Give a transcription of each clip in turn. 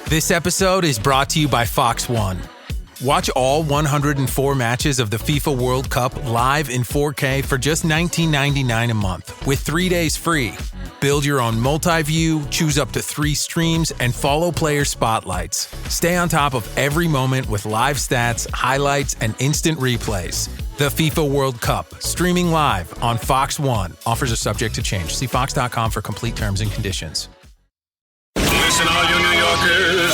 This episode is brought to you by Fox One. Watch all 104 matches of the FIFA World Cup live in 4K for just $19.99 a month with 3 days free. Build your own multi-view, choose up to 3 streams, and follow player spotlights. Stay on top of every moment with live stats, highlights, and instant replays. The FIFA World Cup, streaming live on Fox One. Offers are subject to change. See fox.com for complete terms and conditions. Listen, all you New Yorkers.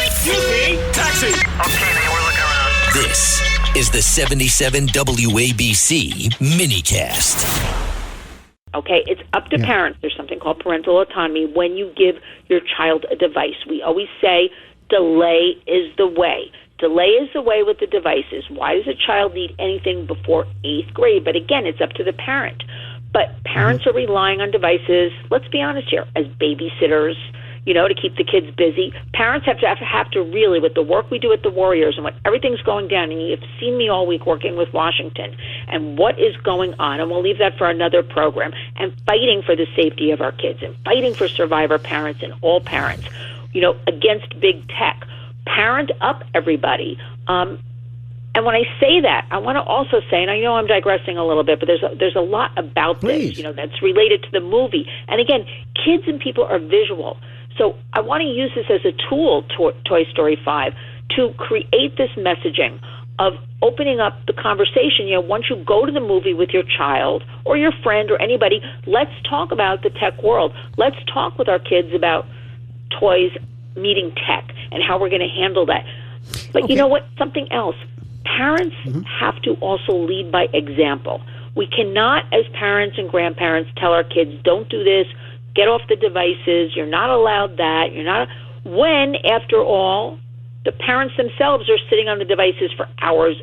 Excuse me, taxi. Okay, man, we're looking around. This is the 77 WABC minicast. Okay, it's up to parents. There's something called parental autonomy when you give your child a device. We always say delay is the way. Delay is the way with the devices. Why does a child need anything before 8th grade? But again, it's up to the parent. But parents are relying on devices, let's be honest here, as babysitters, to keep the kids busy. Parents have to really, with the work we do at the Warriors and what everything's going down, and you've seen me all week working with Washington and what is going on, and we'll leave that for another program, and fighting for the safety of our kids and fighting for survivor parents and all parents, against big tech. Parent up, everybody. And when I say that, I want to also say, and I know I'm digressing a little bit, but there's a lot about this, that's related to the movie. And again, kids and people are visual. So I want to use this as a tool, Toy Story 5, to create this messaging of opening up the conversation. Once you go to the movie with your child or your friend or anybody, let's talk about the tech world. Let's talk with our kids about toys meeting tech and how we're going to handle that. But you know what? Something else. Parents have to also lead by example. We cannot, as parents and grandparents, tell our kids, don't do this, get off the devices, you're not allowed that, when, after all, the parents themselves are sitting on the devices for hours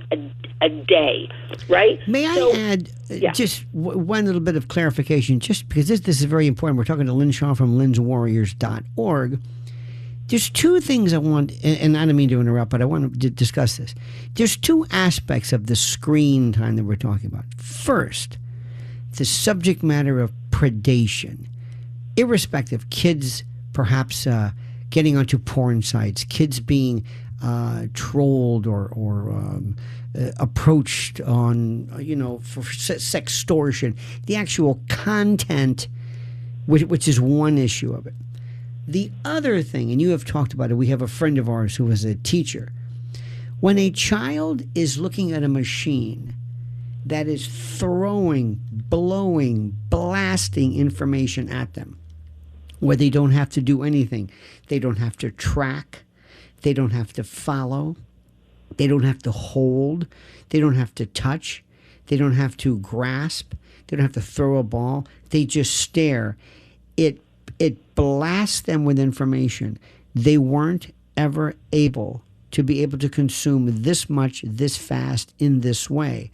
a day, right? May I add just one little bit of clarification, just because this is very important. We're talking to Lynn Shaw from lynswarriors.org. There's two things I want, and I don't mean to interrupt, but I want to discuss this. There's two aspects of the screen time that we're talking about. First, the subject matter of predation. Irrespective, kids perhaps getting onto porn sites, kids being trolled or approached on, for sextortion. The actual content, which is one issue of it. The other thing, and you have talked about it, we have a friend of ours who was a teacher. When a child is looking at a machine that is throwing, blowing, blasting information at them, where they don't have to do anything, they don't have to track, they don't have to follow, they don't have to hold, they don't have to touch, they don't have to grasp, they don't have to throw a ball, they just stare. It blasts them with information. They weren't ever able to consume this much, this fast, in this way.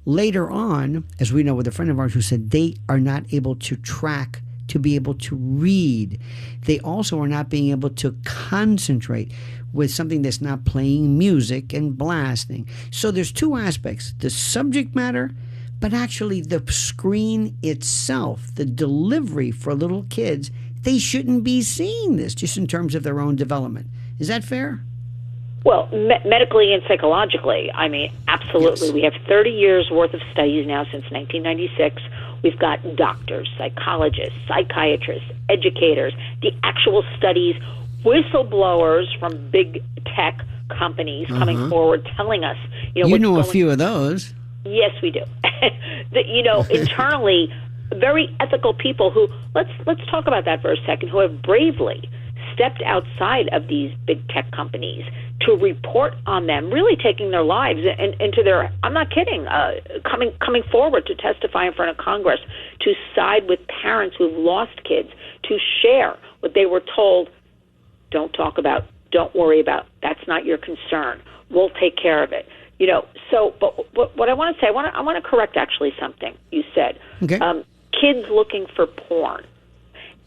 Later on, as we know with a friend of ours who said they are not able to track, to be able to read. They also are not being able to concentrate with something that's not playing music and blasting. So there's two aspects, the subject matter, but actually the screen itself, the delivery for little kids. They shouldn't be seeing this just in terms of their own development. Is that fair? Well, medically and psychologically, absolutely. Yes. We have 30 years worth of studies now since 1996. We've got doctors, psychologists, psychiatrists, educators, the actual studies, whistleblowers from big tech companies coming forward telling us, you know a few of those. Yes, we do. Internally, very ethical people who, let's talk about that for a second, who have bravely stepped outside of these big tech companies to report on them, really taking their lives into their, I'm not kidding, coming forward to testify in front of Congress, to side with parents who've lost kids, to share what they were told, don't talk about, don't worry about, that's not your concern, we'll take care of it. But what I want to say, I want to correct actually something you said. Okay. Kids looking for porn.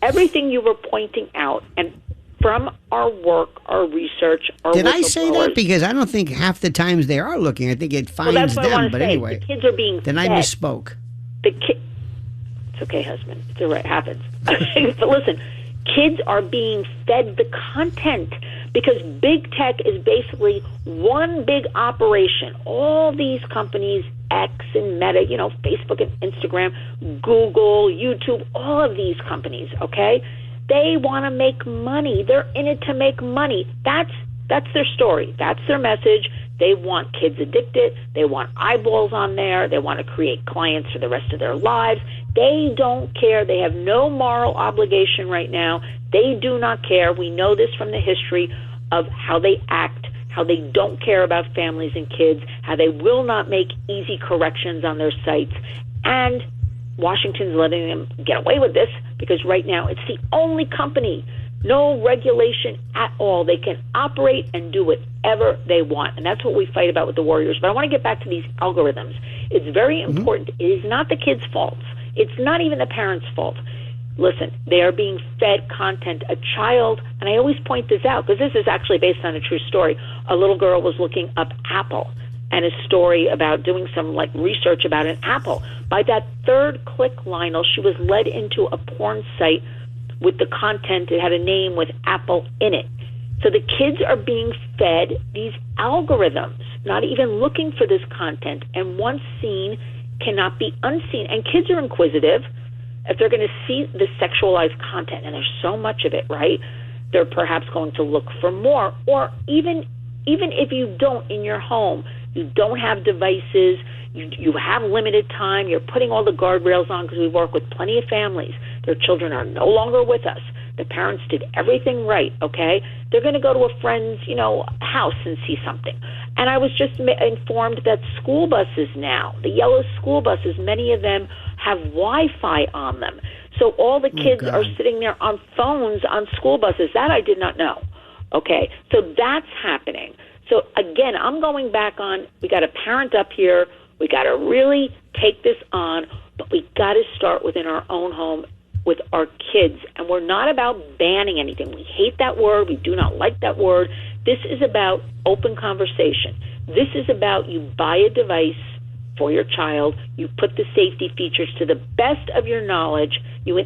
Everything you were pointing out, and from our work, our research, our Did I say that? Because I don't think half the times they are looking. I think it finds them. But anyway, the kids are being then fed. I misspoke. It's okay, husband. It's all right. Happens. But listen, Kids are being fed the content because big tech is basically one big operation. All these companies, X and Meta, Facebook and Instagram, Google, YouTube, all of these companies, okay? They want to make money. They're in it to make money. That's their story. That's their message. They want kids addicted. They want eyeballs on there. They want to create clients for the rest of their lives. They don't care. They have no moral obligation right now. They do not care. We know this from the history of how they act, how they don't care about families and kids, how they will not make easy corrections on their sites. And Washington's letting them get away with this because right now it's the only company, no regulation at all. They can operate and do whatever they want. And that's what we fight about with the Warriors. But I want to get back to these algorithms. It's very important. It is not the kids' fault. It's not even the parents' fault. Listen, they are being fed content. A child, and I always point this out because this is actually based on a true story. A little girl was looking up Apple and a story about doing some research about an apple. By that third click, Lionel, she was led into a porn site with the content. It had a name with Apple in it. So the kids are being fed these algorithms, not even looking for this content. And once seen, cannot be unseen. And kids are inquisitive. If they're going to see the sexualized content, and there's so much of it, right, they're perhaps going to look for more. Or even if you don't in your home, you don't have devices, you have limited time, you're putting all the guardrails on because we work with plenty of families. Their children are no longer with us. The parents did everything right, okay? They're going to go to a friend's, house and see something. And I was just informed that school buses now, the yellow school buses, many of them have Wi-Fi on them. So all the kids are sitting there on phones on school buses. That I did not know. Okay, so that's happening. So again, I'm going back on, we got to parent up here. We got to really take this on, but we got to start within our own home with our kids. And we're not about banning anything. We hate that word. We do not like that word. This is about open conversation. This is about you buy a device for your child, you put the safety features to the best of your knowledge, you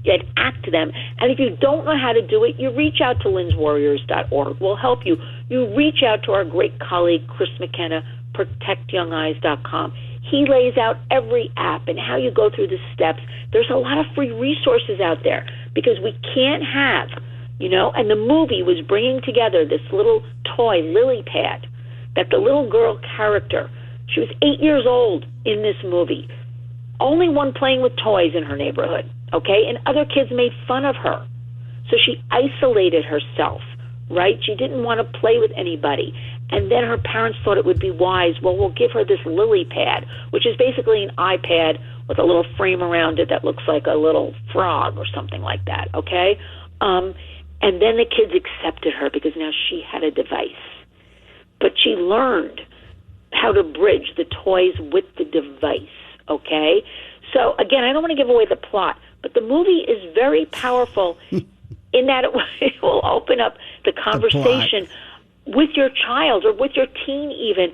enact them, and if you don't know how to do it, you reach out to lynswarriors.org. We'll help you. You reach out to our great colleague, Chris McKenna, protectyoungeyes.com. He lays out every app and how you go through the steps. There's a lot of free resources out there because we can't have, and the movie was bringing together this little toy lily pad that the little girl character, she was 8 years old in this movie, only one playing with toys in her neighborhood, okay? And other kids made fun of her. So she isolated herself, right? She didn't want to play with anybody. And then her parents thought it would be wise, well, we'll give her this lily pad, which is basically an iPad with a little frame around it that looks like a little frog or something like that, okay? And then the kids accepted her because now she had a device. But she learned how to bridge the toys with the device, okay? So, again, I don't want to give away the plot, but the movie is very powerful in that it will open up the conversation with your child or with your teen even